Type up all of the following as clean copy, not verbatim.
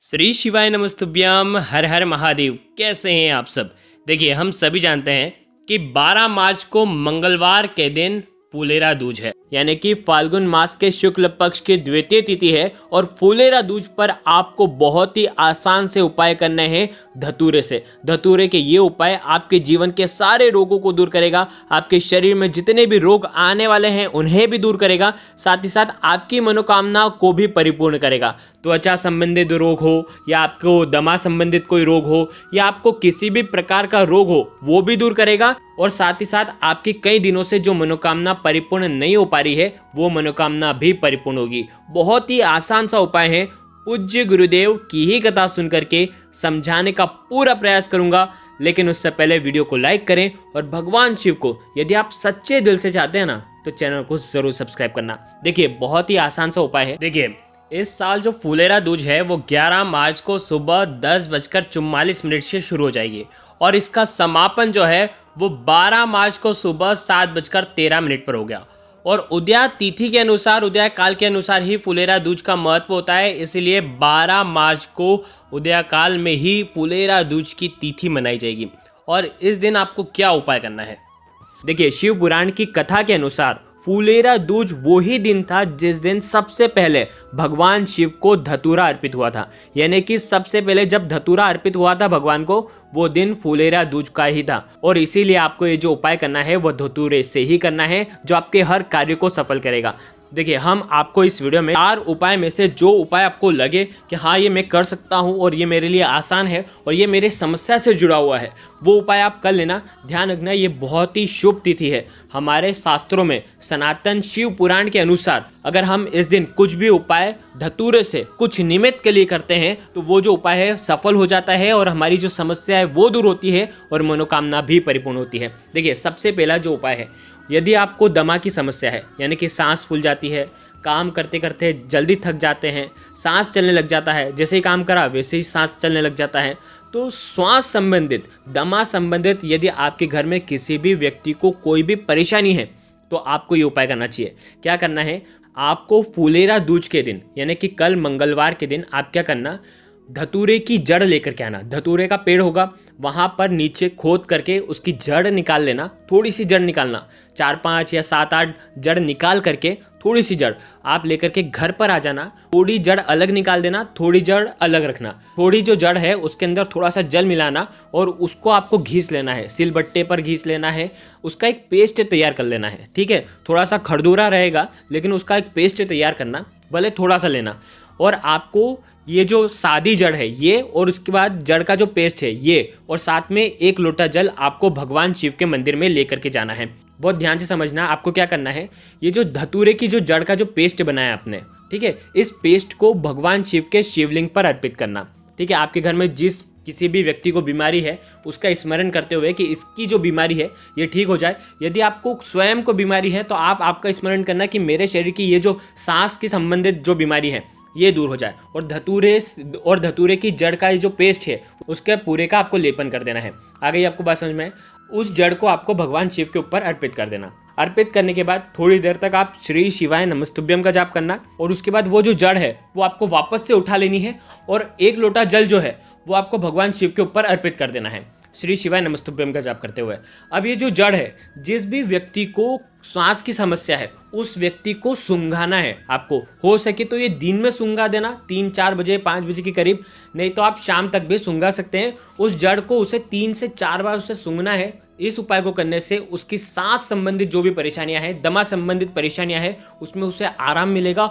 श्री शिवाय नमस्तुभ्यम हर हर महादेव। कैसे हैं आप सब। देखिए, हम सभी जानते हैं कि 12 मार्च को मंगलवार के दिन फुलेरा दूज है, यानी कि फाल्गुन मास के शुक्ल पक्ष की द्वितीय तिथि है। और फुलेरा दूज पर आपको बहुत ही आसान से उपाय करने हैं धतूरे से। धतूरे के ये उपाय आपके जीवन के सारे रोगों को दूर करेगा, आपके शरीर में जितने भी रोग आने वाले हैं उन्हें भी दूर करेगा, साथ ही साथ आपकी मनोकामनाओं को भी परिपूर्ण करेगा। त्वचा संबंधित रोग हो या आपको दमा संबंधित कोई रोग हो या आपको किसी भी प्रकार का रोग हो, वो भी दूर करेगा। और साथ ही साथ आपकी कई दिनों से जो मनोकामना परिपूर्ण नहीं हो पा रही है, वो मनोकामना भी परिपूर्ण होगी। बहुत ही आसान सा उपाय है। पूज्य गुरुदेव की ही कथा सुनकर के समझाने का पूरा प्रयास करूंगा, लेकिन उससे पहले वीडियो को लाइक करें और भगवान शिव को यदि आप सच्चे दिल से चाहते हैं ना, तो चैनल को जरूर सब्सक्राइब करना। देखिए, बहुत ही आसान सा उपाय है। देखिए, इस साल जो फुलेरा दूज है वो 11 मार्च को सुबह 10:44 से शुरू हो जाएगी और इसका समापन जो है वो 12 मार्च को सुबह 7:13 पर हो गया। और उदया तिथि के अनुसार, उदय काल के अनुसार ही फुलेरा दूज का महत्व होता है, इसीलिए 12 मार्च को उदय काल में ही फुलेरा दूज की तिथि मनाई जाएगी। और इस दिन आपको क्या उपाय करना है। देखिए, शिव पुराण की कथा के अनुसार फुलेरा दूज वो ही दिन था जिस दिन सबसे पहले भगवान शिव को धतूरा अर्पित हुआ था। यानी कि सबसे पहले जब धतूरा अर्पित हुआ था भगवान को, वो दिन फुलेरा दूज का ही था। और इसीलिए आपको ये जो उपाय करना है वो धतूरे से ही करना है, जो आपके हर कार्य को सफल करेगा। देखिए, हम आपको इस वीडियो में 4 उपाय में से जो उपाय आपको लगे कि हाँ ये मैं कर सकता हूँ और ये मेरे लिए आसान है और ये मेरे समस्या से जुड़ा हुआ है, वो उपाय आप कर लेना। ध्यान रखना, ये बहुत ही शुभ तिथि है। हमारे शास्त्रों में सनातन शिव पुराण के अनुसार अगर हम इस दिन कुछ भी उपाय धतूरे से कुछ निमित्त के लिए करते हैं तो वो जो उपाय है सफल हो जाता है और हमारी जो समस्या है वो दूर होती है और मनोकामना भी परिपूर्ण होती है। देखिए, सबसे पहला जो उपाय है, यदि आपको दमा की समस्या है, यानी कि सांस फूल जाती है, काम करते करते जल्दी थक जाते हैं, सांस चलने लग जाता है, जैसे ही काम करा वैसे ही सांस चलने लग जाता है, तो श्वास संबंधित, दमा संबंधित यदि आपके घर में किसी भी व्यक्ति को कोई भी परेशानी है तो आपको ये उपाय करना चाहिए। क्या करना है, आपको फुलेरा दूज के दिन यानी कि कल मंगलवार के दिन आप क्या करना, धतूरे की जड़ लेकर के आना। धतूरे का पेड़ होगा, वहाँ पर नीचे खोद करके उसकी जड़ निकाल लेना। थोड़ी सी जड़ निकालना, 4-5 या 7-8 जड़ निकाल करके थोड़ी सी जड़ आप लेकर के घर पर आ जाना। थोड़ी जड़ अलग निकाल देना, थोड़ी जड़ अलग रखना। थोड़ी जो जड़ है उसके अंदर थोड़ा सा जल मिलाना और उसको आपको घीस लेना है, सिलबट्टे पर घीस लेना है। उसका एक पेस्ट तैयार कर लेना है, ठीक है। थोड़ा सा खरदूरा रहेगा लेकिन उसका एक पेस्ट तैयार करना, भले थोड़ा सा लेना। और आपको ये जो सादी जड़ है ये, और उसके बाद जड़ का जो पेस्ट है ये, और साथ में 1 लोटा जल आपको भगवान शिव के मंदिर में लेकर के जाना है। बहुत ध्यान से समझना, आपको क्या करना है, ये जो धतूरे की जो जड़ का जो पेस्ट बनाया आपने, ठीक है, इस पेस्ट को भगवान शिव के शिवलिंग पर अर्पित करना। ठीक है, आपके घर में जिस किसी भी व्यक्ति को बीमारी है उसका स्मरण करते हुए कि इसकी जो बीमारी है ये ठीक हो जाए। यदि आपको स्वयं को बीमारी है तो आप आपका स्मरण करना कि मेरे शरीर की ये जो सांस की संबंधित जो बीमारी है ये दूर हो जाए। और धतूरे की जड़ का ये जो पेस्ट है उसके पूरे का आपको लेपन कर देना है। आ गई आपको बात समझ में। उस जड़ को आपको भगवान शिव के ऊपर अर्पित कर देना। अर्पित करने के बाद थोड़ी देर तक आप श्री शिवाय नमस्तुभ्यम का जाप करना और उसके बाद वो जो जड़ है वो आपको वापस से उठा लेनी है और 1 लोटा जल जो है वो आपको भगवान शिव के ऊपर अर्पित कर देना है श्री शिवाय नमस्तुभ्यम का जाप करते हुए। अब ये जो जड़ है, जिस भी व्यक्ति को श्वास की समस्या है उस व्यक्ति को सूंघाना है। आपको हो सके तो ये दिन में सूंघा देना, 3-4 बजे 5 बजे के करीब, नहीं तो आप शाम तक भी सूंघा सकते हैं। उस जड़ को उसे 3 से 4 बार उसे सूंघना है। इस उपाय को करने से उसकी सांस संबंधित जो भी परेशानियां हैं, दमा संबंधित परेशानियां हैं, उसमें उसे आराम मिलेगा।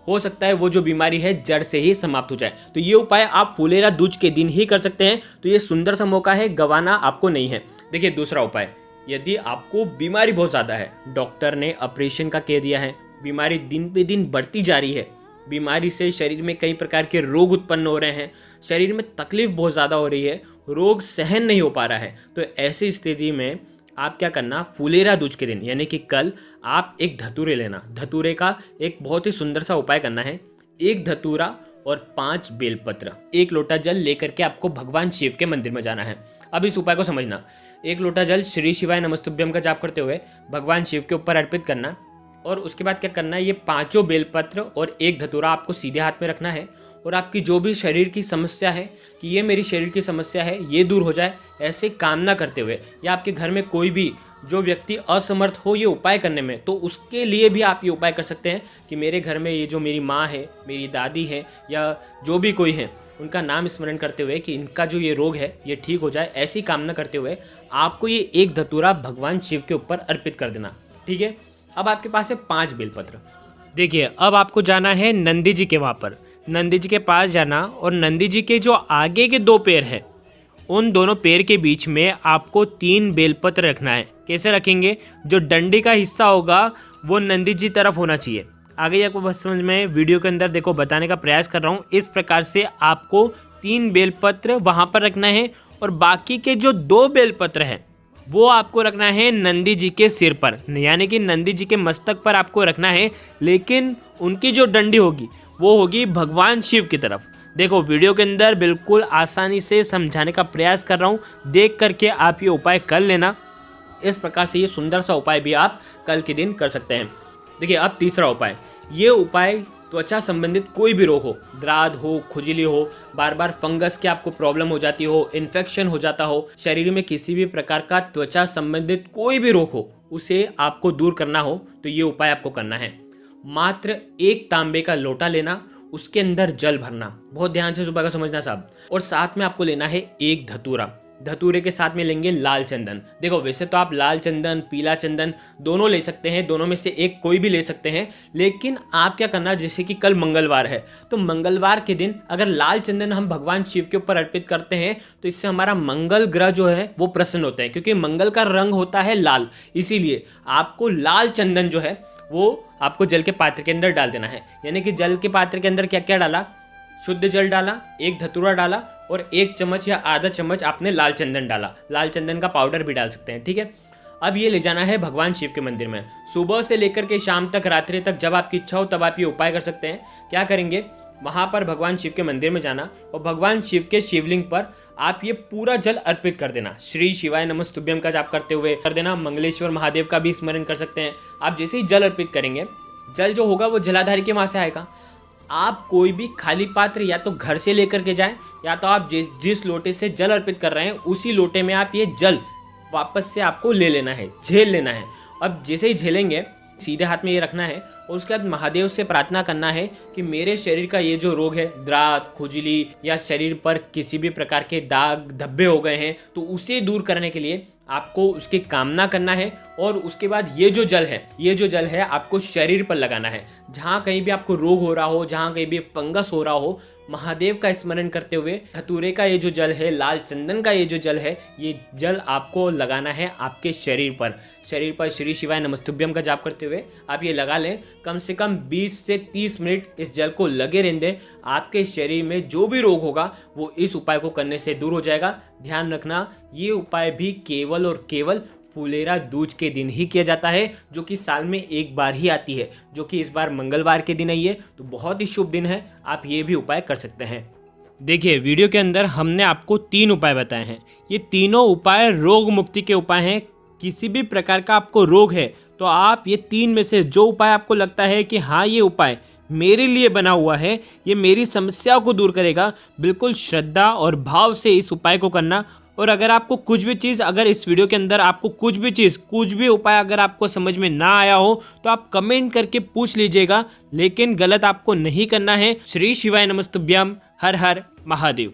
हो सकता है वो जो बीमारी है जड़ से ही समाप्त हो जाए। तो ये उपाय आप फुलेरा दूज के दिन ही कर सकते हैं। तो ये सुंदर सा मौका है, गंवाना आपको नहीं है। देखिए, दूसरा उपाय, यदि आपको बीमारी बहुत ज़्यादा है, डॉक्टर ने ऑपरेशन का कह दिया है, बीमारी दिन पे दिन बढ़ती जा रही है, बीमारी से शरीर में कई प्रकार के रोग उत्पन्न हो रहे हैं, शरीर में तकलीफ बहुत ज़्यादा हो रही है, रोग सहन नहीं हो पा रहा है, तो ऐसी स्थिति में आप क्या करना, फुलेरा दूज के दिन यानी कि कल आप एक धतूरे लेना। धतूरे का एक बहुत ही सुंदर सा उपाय करना है। 1 धतूरा और 5 बेलपत्र, 1 लोटा जल लेकर के आपको भगवान शिव के मंदिर में जाना है। अब इस उपाय को समझना, 1 लोटा जल श्री शिवाय नमस्तुभ्यम का जाप करते हुए भगवान शिव के ऊपर अर्पित करना और उसके बाद क्या करना है, ये 5 बेलपत्र और 1 धतूरा आपको सीधे हाथ में रखना है और आपकी जो भी शरीर की समस्या है कि ये मेरी शरीर की समस्या है, ये दूर हो जाए, ऐसे कामना करते हुए, या आपके घर में कोई भी जो व्यक्ति असमर्थ हो ये उपाय करने में, तो उसके लिए भी आप ये उपाय कर सकते हैं कि मेरे घर में ये जो मेरी माँ है, मेरी दादी है, या जो भी कोई है, उनका नाम स्मरण करते हुए कि इनका जो ये रोग है ये ठीक हो जाए, ऐसी कामना करते हुए आपको ये एक धतूरा भगवान शिव के ऊपर अर्पित कर देना। ठीक है, अब आपके पास है 5 बेलपत्र। देखिए, अब आपको जाना है नंदी जी के वहाँ पर, नंदी जी के पास जाना, और नंदी जी के जो आगे के 2 पैर हैं उन दोनों पैर के बीच में आपको 3 बेलपत्र रखना है। कैसे रखेंगे? जो डंडी का हिस्सा होगा वो नंदी जी तरफ होना चाहिए। आगे आपको बस समझ में, वीडियो के अंदर देखो बताने का प्रयास कर रहा हूँ। इस प्रकार से आपको 3 बेलपत्र वहाँ पर रखना है, और बाकी के जो 2 बेलपत्र हैं वो आपको रखना है नंदी जी के सिर पर, यानी कि नंदी जी के मस्तक पर आपको रखना है, लेकिन उनकी जो डंडी होगी वो होगी भगवान शिव की तरफ। देखो, वीडियो के अंदर बिल्कुल आसानी से समझाने का प्रयास कर रहा हूँ, देख करके आप ये उपाय कर लेना। इस प्रकार से ये सुंदर सा उपाय भी आप कल के दिन कर सकते हैं। देखिए, अब तीसरा उपाय, ये उपाय त्वचा संबंधित कोई भी रोग हो, दराद हो, खुजली हो, बार बार फंगस की आपको प्रॉब्लम हो जाती हो, इन्फेक्शन हो जाता हो, शरीर में किसी भी प्रकार का त्वचा संबंधित कोई भी रोग हो, उसे आपको दूर करना हो तो ये उपाय आपको करना है। मात्र 1 तांबे का लोटा लेना, उसके अंदर जल भरना, बहुत ध्यान से सुबह का समझना साहब, और साथ में आपको लेना है 1 धतूरा। धतूरे के साथ में लेंगे लाल चंदन। देखो, वैसे तो आप लाल चंदन, पीला चंदन दोनों ले सकते हैं, दोनों में से एक कोई भी ले सकते हैं, लेकिन आप क्या करना, जैसे कि कल मंगलवार है तो मंगलवार के दिन अगर लाल चंदन हम भगवान शिव के ऊपर अर्पित करते हैं तो इससे हमारा मंगल ग्रह जो है वो प्रसन्न होता है, क्योंकि मंगल का रंग होता है लाल। इसीलिए आपको लाल चंदन जो है वो आपको जल के पात्र के अंदर डाल देना है। यानी कि जल के पात्र के अंदर क्या क्या डाला? शुद्ध जल डाला, 1 धतूरा डाला, और 1 चम्मच या आधा चम्मच आपने लाल चंदन डाला। लाल चंदन का पाउडर भी डाल सकते हैं। ठीक है, अब ये ले जाना है भगवान शिव के मंदिर में। सुबह से लेकर के शाम तक, रात्रि तक, जब आपकी इच्छा हो तब आप ये उपाय कर सकते हैं। क्या करेंगे? वहाँ पर भगवान शिव के मंदिर में जाना, और भगवान शिव के शिवलिंग पर आप ये पूरा जल अर्पित कर देना। श्री शिवाय नमस्तुभ्यम का जाप करते हुए कर देना। मंगलेश्वर महादेव का भी स्मरण कर सकते हैं। आप जैसे ही जल अर्पित करेंगे, जल जो होगा वो जलाधारी के वहाँ से आएगा। आप कोई भी खाली पात्र या तो घर से लेकर के जाएं, या तो आप जिस लोटे से जल अर्पित कर रहे हैं उसी लोटे में आप ये जल वापस से आपको ले लेना है, झेल लेना है। अब जैसे ही झेलेंगे, सीधे हाथ में ये रखना है, और उसके बाद महादेव से प्रार्थना करना है कि मेरे शरीर का ये जो रोग है, दराद, खुजली, या शरीर पर किसी भी प्रकार के दाग धब्बे हो गए हैं, तो उसे दूर करने के लिए आपको उसकी कामना करना है। और उसके बाद ये जो जल है आपको शरीर पर लगाना है। जहाँ कहीं भी आपको रोग हो रहा हो, जहाँ कहीं भी फंगस हो रहा हो, महादेव का स्मरण करते हुए धतूरे का ये जो जल है, लाल चंदन का ये जो जल है, ये जल आपको लगाना है आपके शरीर पर श्री शिवाय नमस्तुभ्यम का जाप करते हुए आप ये लगा लें। कम से कम 20 से 30 मिनट इस जल को लगे रहने दें। आपके शरीर में जो भी रोग होगा वो इस उपाय को करने से दूर हो जाएगा। ध्यान रखना, ये उपाय भी केवल और केवल फुलेरा दूज के दिन ही किया जाता है, जो कि साल में एक बार ही आती है, जो कि इस बार मंगलवार के दिन आई है, तो बहुत ही शुभ दिन है। आप ये भी उपाय कर सकते हैं। देखिए, वीडियो के अंदर हमने आपको 3 उपाय बताए हैं। ये तीनों उपाय रोग मुक्ति के उपाय हैं। किसी भी प्रकार का आपको रोग है तो आप ये 3 में से जो उपाय आपको लगता है कि हाँ ये उपाय मेरे लिए बना हुआ है, ये मेरी समस्या को दूर करेगा, बिल्कुल श्रद्धा और भाव से इस उपाय को करना। और अगर आपको कुछ भी चीज़, अगर इस वीडियो के अंदर आपको कुछ भी उपाय अगर आपको समझ में ना आया हो तो आप कमेंट करके पूछ लीजिएगा, लेकिन गलत आपको नहीं करना है। श्री शिवाय नमस्तुभ्यम। हर हर महादेव।